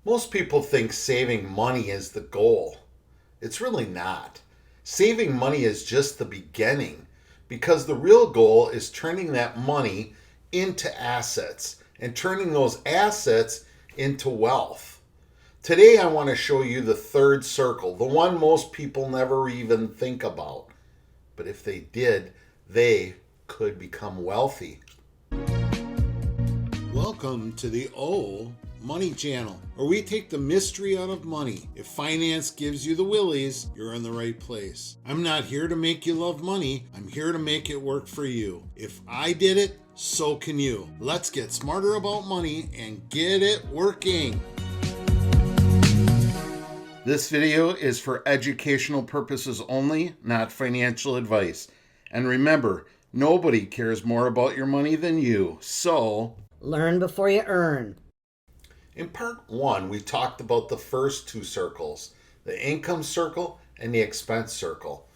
Most people think saving money is the goal. It's really not. Saving money is just the beginning because the real goal is turning that money into assets and turning those assets into wealth. Today, I want to show you the third circle, the one most people never even think about. But if they did, they could become wealthy. Welcome to the Money Channel, where we take the mystery out of money. If finance gives you the willies, you're in the right place. I'm not here to make you love money. I'm here to make it work for you. If I did it, so can you. Let's get smarter about money and get it working. This video is for educational purposes only, not financial advice. And remember, nobody cares more about your money than you. So, learn before you earn. In part one, we talked about the first two circles, the income circle and the expense circle.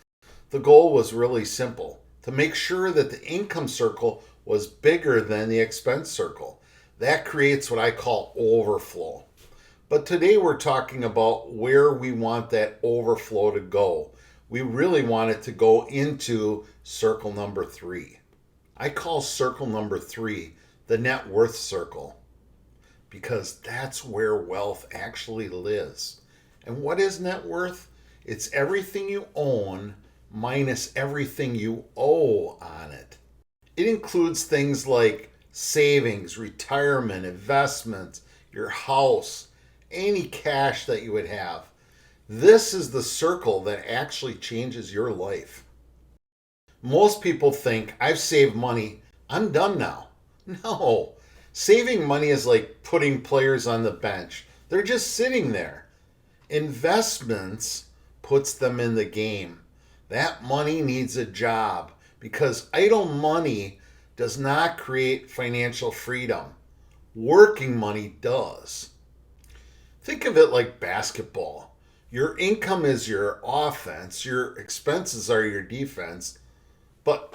The goal was really simple, to make sure that the income circle was bigger than the expense circle. That creates what I call overflow. But today we're talking about where we want that overflow to go. We really want it to go into circle number 3. I call circle number 3 the net worth circle, because that's where wealth actually lives. And what is net worth? It's everything you own minus everything you owe on it. It includes things like savings, retirement, investments, your house, any cash that you would have. This is the circle that actually changes your life. Most people think, I've saved money, I'm done now. No. Saving money is like putting players on the bench. They're just sitting there. Investments puts them in the game. That money needs a job because idle money does not create financial freedom. Working money does. Think of it like basketball. Your income is your offense, your expenses are your defense. But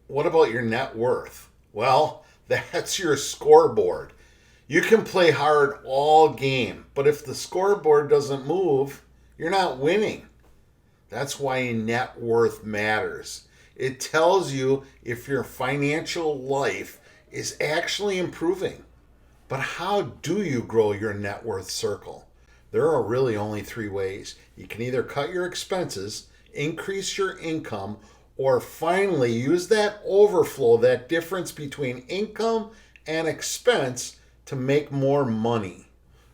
what about your net worth? Well, that's your scoreboard. You can play hard all game, but if the scoreboard doesn't move, you're not winning. That's why net worth matters. It tells you if your financial life is actually improving. But how do you grow your net worth circle? There are really only 3 ways. You can either cut your expenses, increase your income, or finally use that overflow, that difference between income and expense, to make more money.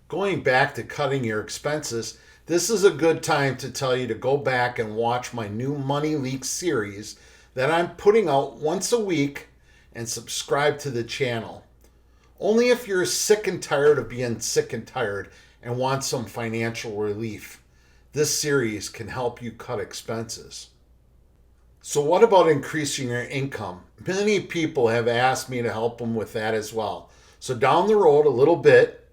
Going back to cutting your expenses, this is a good time to tell you to go back and watch my new Money Leaks series that I'm putting out once a week, and subscribe to the channel. Only if you're sick and tired of being sick and tired and want some financial relief, this series can help you cut expenses. So what about increasing your income? Many people have asked me to help them with that as well. So down the road a little bit,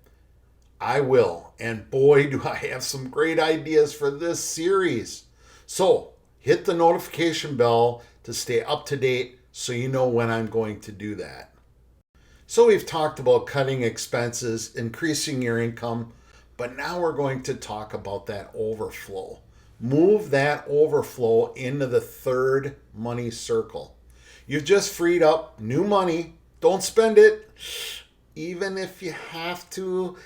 I will. And boy, do I have some great ideas for this series. So hit the notification bell to stay up to date so you know when I'm going to do that. So we've talked about cutting expenses, increasing your income, but now we're going to talk about that overflow. Move that overflow into the third money circle. You've just freed up new money. Don't spend it. Even if you have to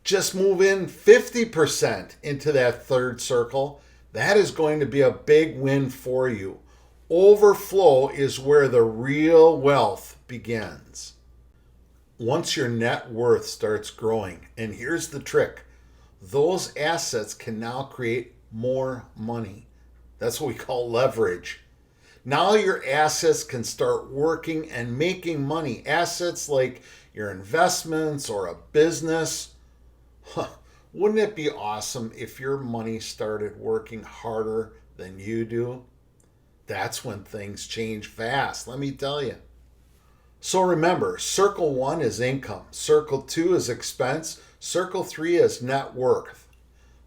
just move in 50% into that third circle, that is going to be a big win for you. Overflow is where the real wealth begins. Once your net worth starts growing, and here's the trick, those assets can now create more money. That's what we call leverage. Now your assets can start working and making money. Assets like your investments or a business. Wouldn't it be awesome if your money started working harder than you do? That's when things change fast, let me tell you. So remember, circle 1 is income, circle 2 is expense, circle 3 is net worth.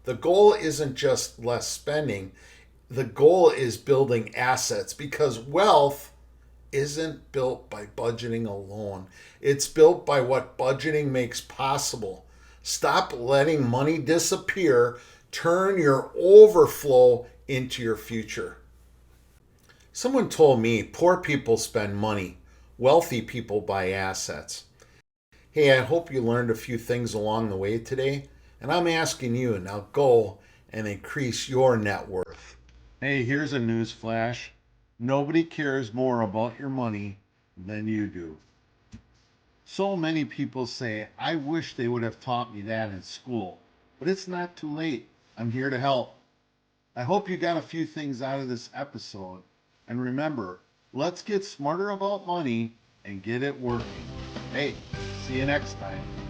The goal isn't just less spending. The goal is building assets, because wealth isn't built by budgeting alone. It's built by what budgeting makes possible. Stop letting money disappear. Turn your overflow into your future. Someone told me poor people spend money, wealthy people buy assets. Hey, I hope you learned a few things along the way today, and I'm asking you now go and increase your net worth. Hey, here's a news flash. Nobody cares more about your money than you do. So many people say, I wish they would have taught me that in school, but it's not too late. I'm here to help. I hope you got a few things out of this episode. And remember, let's get smarter about money and get it working. Hey, see you next time.